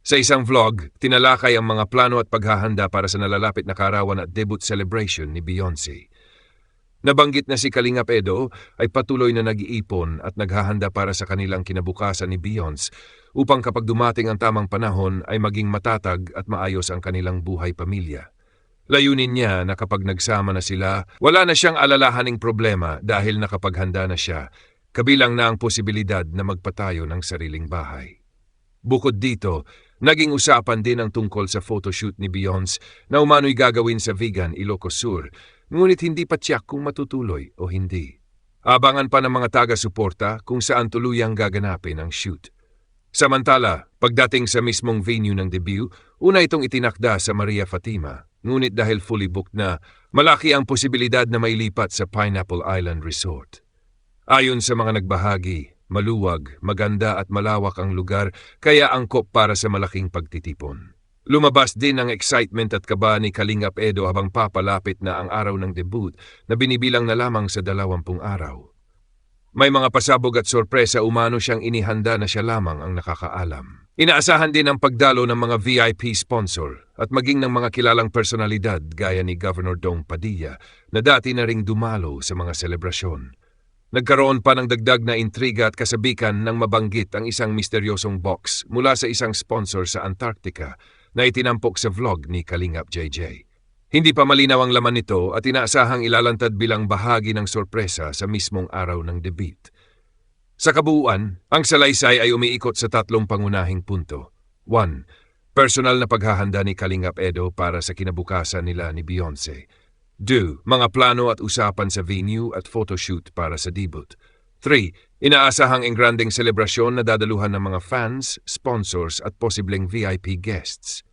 Sa isang vlog, tinalakay ang mga plano at paghahanda para sa nalalapit na kaarawan at debut celebration ni Beyoncé. Nabanggit na si Kalingap Edo ay patuloy na nag-iipon at naghahanda para sa kanilang kinabukasan ni Beyoncé upang kapag dumating ang tamang panahon ay maging matatag at maayos ang kanilang buhay pamilya. Layunin niya na kapag nagsama na sila, wala na siyang alalahaning problema dahil nakapaghanda na siya, kabilang na ang posibilidad na magpatayo ng sariling bahay. Bukod dito, naging usapan din ang tungkol sa photoshoot ni Beyoncé na umano'y gagawin sa Vigan, Ilocos Sur, ngunit hindi pa tiyak kung matutuloy o hindi. Abangan pa ng mga taga-suporta kung saan tuluyang gaganapin ang shoot. Samantala, pagdating sa mismong venue ng debut, una itong itinakda sa Maria Fatima, ngunit dahil fully booked na, malaki ang posibilidad na mailipat sa Pineapple Island Resort. Ayon sa mga nagbahagi, maluwag, maganda at malawak ang lugar kaya angkop para sa malaking pagtitipon. Lumabas din ang excitement at kaba ni Kalingap Edo habang papalapit na ang araw ng debut na binibilang na lamang sa 20 araw. May mga pasabog at sorpresa umano siyang inihanda na siya lamang ang nakakaalam. Inaasahan din ang pagdalo ng mga VIP sponsor at maging ng mga kilalang personalidad gaya ni Governor Dong Padilla na dati na ring dumalo sa mga selebrasyon. Nagkaroon pa ng dagdag na intriga at kasabikan nang mabanggit ang isang misteryosong box mula sa isang sponsor sa Antarctica na itinampok sa vlog ni Kalingap JJ. Hindi pa malinaw ang laman nito at inaasahang ilalantad bilang bahagi ng sorpresa sa mismong araw ng debut. Sa kabuuan, ang salaysay ay umiikot sa 3 pangunahing punto. 1. Personal na paghahanda ni Kalingap Edo para sa kinabukasan nila ni Beyoncé. 2. Mga plano at usapan sa venue at photoshoot para sa debut. 3. Inaasahang engranding selebrasyon na dadaluhan ng mga fans, sponsors at posibleng VIP guests.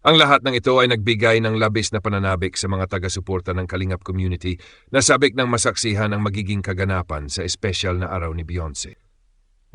Ang lahat ng ito ay nagbigay ng labis na pananabik sa mga taga-suporta ng Kalingap community na sabik ng masaksihan ang magiging kaganapan sa espesyal na araw ni Beyoncé.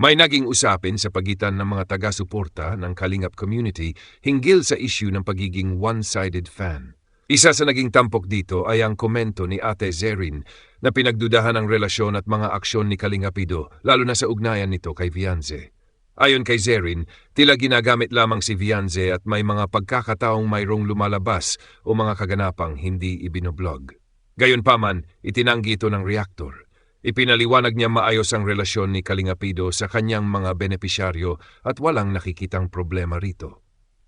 May naging usapin sa pagitan ng mga taga-suporta ng Kalingap community hinggil sa issue ng pagiging one-sided fan. Isa sa naging tampok dito ay ang komento ni Ate Zerin na pinagdudahan ang relasyon at mga aksyon ni Kalingap Edo, lalo na sa ugnayan nito kay Beyoncé. Ayon kay Zerin, tila ginagamit lamang si Beyoncé at may mga pagkakataong mayroong lumalabas o mga kaganapang hindi ibinoblog. Gayunpaman, itinanggi ito ng reaktor. Ipinaliwanag niya maayos ang relasyon ni Kalingap Edo sa kanyang mga benepisyaryo at walang nakikitang problema rito.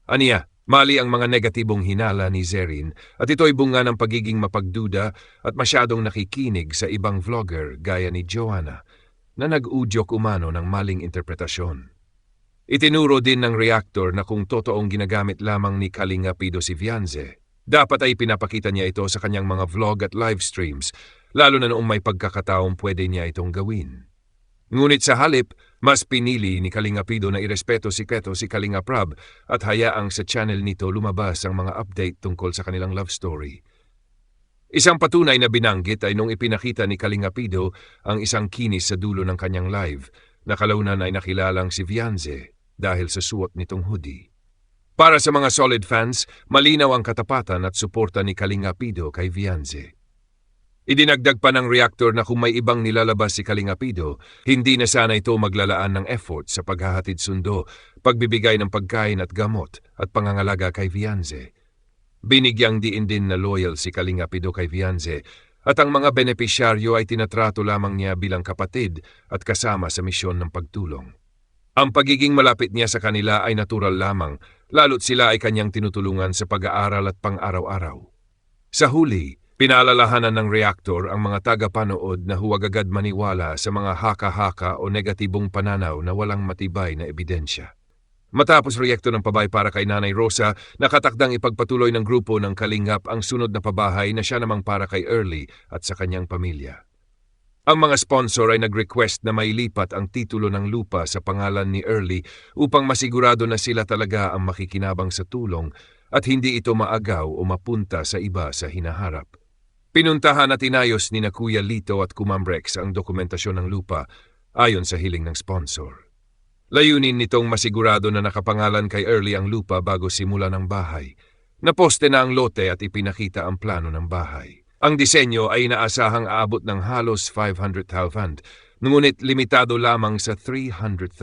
Aniya, mali ang mga negatibong hinala ni Zerin at ito'y bunga ng pagiging mapagduda at masyadong nakikinig sa ibang vlogger gaya ni Joanna na nag-udyok umano ng maling interpretasyon. Itinuro din ng reaktor na kung totoong ginagamit lamang ni Kalingap Edo si Beyoncé, dapat ay pinapakita niya ito sa kanyang mga vlog at live streams, lalo na noong may pagkakataong pwede niya itong gawin. Ngunit sa halip, mas pinili ni Kalingap Edo na irespeto sikreto si Kalingap Rab at hayaang sa channel nito lumabas ang mga update tungkol sa kanilang love story. Isang patunay na binanggit ay nung ipinakita ni Kalingap Edo ang isang kinis sa dulo ng kanyang live na kalaunan ay nakilalang si Beyoncé dahil sa suot nitong hoodie. Para sa mga solid fans, malinaw ang katapatan at suporta ni Kalingap Edo kay Beyoncé. Idinagdag pa ng reaktor na kung may ibang nilalabas si Kalingap Edo, hindi na sana ito maglalaan ng effort sa paghahatid sundo, pagbibigay ng pagkain at gamot at pangangalaga kay Beyoncé. Binigyang diin din na loyal si Kalingap Edo kay Beyoncé at ang mga benepisyaryo ay tinatrato lamang niya bilang kapatid at kasama sa misyon ng pagtulong. Ang pagiging malapit niya sa kanila ay natural lamang, lalo't sila ay kanyang tinutulungan sa pag-aaral at pang-araw-araw. Sa huli, pinaalalahanan ng reaktor ang mga tagapanood na huwag agad maniwala sa mga haka-haka o negatibong pananaw na walang matibay na ebidensya. Matapos proyekto ng pabay para kay Nanay Rosa, nakatakdang ipagpatuloy ng grupo ng Kalingap ang sunod na pabahay na siya namang para kay Early at sa kanyang pamilya. Ang mga sponsor ay nag-request na mailipat ang titulo ng lupa sa pangalan ni Early upang masigurado na sila talaga ang makikinabang sa tulong at hindi ito maagaw o mapunta sa iba sa hinaharap. Pinuntahan at inayos ni na Kuya Lito at Kumambrex ang dokumentasyon ng lupa ayon sa hiling ng sponsor. Layunin nitong masigurado na nakapangalan kay Early ang lupa bago simula ng bahay. Naposte na ang lote at ipinakita ang plano ng bahay. Ang disenyo ay inaasahang aabot ng halos 500,000, ngunit limitado lamang sa 300,000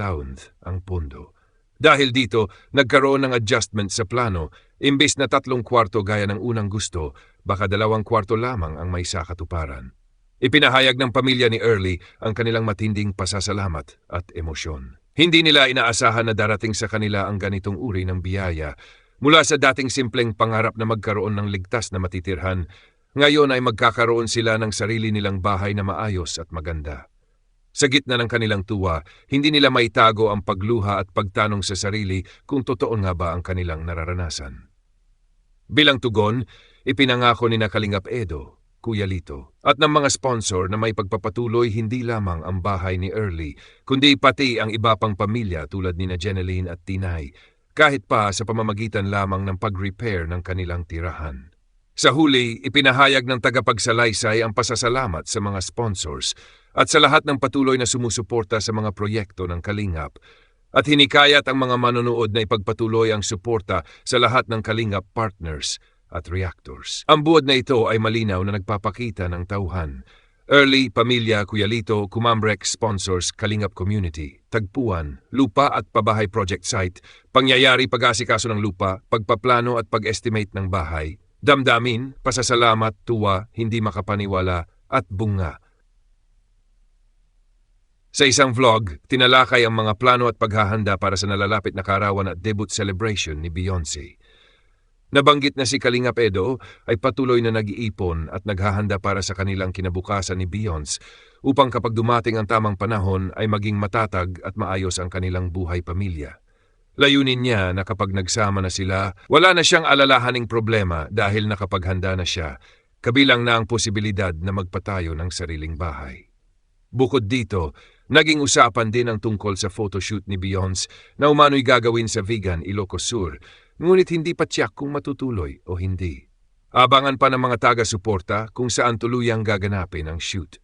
ang pondo. Dahil dito, nagkaroon ng adjustment sa plano. Imbis na 3 kwarto gaya ng unang gusto, baka 2 kwarto lamang ang may sakatuparan. Ipinahayag ng pamilya ni Early ang kanilang matinding pasasalamat at emosyon. Hindi nila inaasahan na darating sa kanila ang ganitong uri ng biyaya. Mula sa dating simpleng pangarap na magkaroon ng ligtas na matitirhan, ngayon ay magkakaroon sila ng sarili nilang bahay na maayos at maganda. Sa gitna ng kanilang tuwa, hindi nila maitago ang pagluha at pagtanong sa sarili kung totoo nga ba ang kanilang nararanasan. Bilang tugon, ipinangako ni Kalingap Edo, Kuya Lito, at ng mga sponsor na may pagpapatuloy hindi lamang ang bahay ni Early, kundi pati ang iba pang pamilya tulad ni Jeneline at Tinay, kahit pa sa pamamagitan lamang ng pag-repair ng kanilang tirahan. Sa huli, ipinahayag ng tagapagsalaysay ang pasasalamat sa mga sponsors at sa lahat ng patuloy na sumusuporta sa mga proyekto ng Kalingap, at hinikayat ang mga manonood na ipagpatuloy ang suporta sa lahat ng Kalingap partners at reactors. Ang buod na ito ay malinaw na nagpapakita ng tauhan. Early, pamilya, Kuya Lito, Kumamrek, sponsors, Kalingap community, tagpuan, lupa at pabahay project site, pangyayari pag-asikaso ng lupa, pagpaplano at pag-estimate ng bahay, damdamin, pasasalamat, tuwa, hindi makapaniwala, at bunga. Sa isang vlog, tinalakay ang mga plano at paghahanda para sa nalalapit na kaarawan at debut celebration ni Beyonce. Nabanggit na si Kalingap Edo ay patuloy na nag-iipon at naghahanda para sa kanilang kinabukasan ni Beyonce upang kapag dumating ang tamang panahon ay maging matatag at maayos ang kanilang buhay pamilya. Layunin niya na kapag nagsama na sila, wala na siyang alalahaning problema dahil nakapaghanda na siya, kabilang na ang posibilidad na magpatayo ng sariling bahay. Bukod dito, naging usapan din ang tungkol sa photoshoot ni Beyonce na umano'y gagawin sa Vigan, Ilocos Sur, ngunit hindi pa tiyak kung matutuloy o hindi. Abangan pa ng mga taga-suporta kung saan tuluyang gaganapin ang shoot.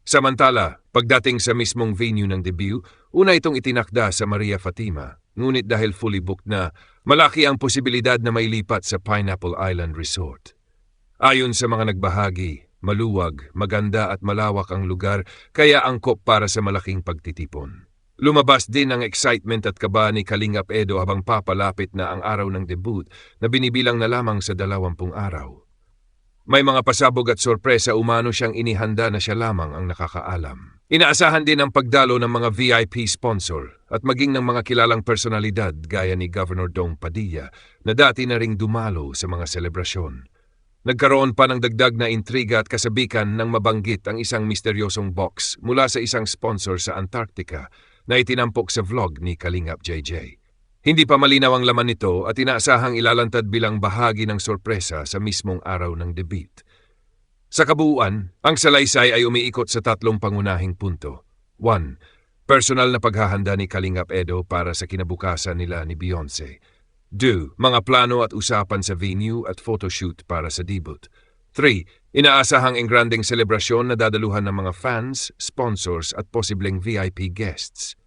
Samantala, pagdating sa mismong venue ng debut, una itong itinakda sa Maria Fatima, ngunit dahil fully booked na, malaki ang posibilidad na mailipat sa Pineapple Island Resort. Ayon sa mga nagbahagi, maluwag, maganda at malawak ang lugar kaya angkop para sa malaking pagtitipon. Lumabas din ang excitement at kaba ni Kalingap Edo habang papalapit na ang araw ng debut na binibilang na lamang sa 20 araw. May mga pasabog at sorpresa umano siyang inihanda na siya lamang ang nakakaalam. Inaasahan din ang pagdalo ng mga VIP sponsor at maging ng mga kilalang personalidad gaya ni Governor Dong Padilla na dati na ring dumalo sa mga selebrasyon. Nagkaroon pa ng dagdag na intriga at kasabikan nang mabanggit ang isang misteryosong box mula sa isang sponsor sa Antarctica na itinampok sa vlog ni Kalingap JJ. Hindi pa malinaw ang laman nito at inaasahang ilalantad bilang bahagi ng sorpresa sa mismong araw ng debut. Sa kabuuan, ang salaysay ay umiikot sa 3 pangunahing punto. 1. Personal na paghahanda ni Kalingap Edo para sa kinabukasan nila ni Beyonce. 2. Mga plano at usapan sa venue at photoshoot para sa debut. 3. Inaasahang engranding selebrasyon na dadaluhan ng mga fans, sponsors at posibleng VIP guests.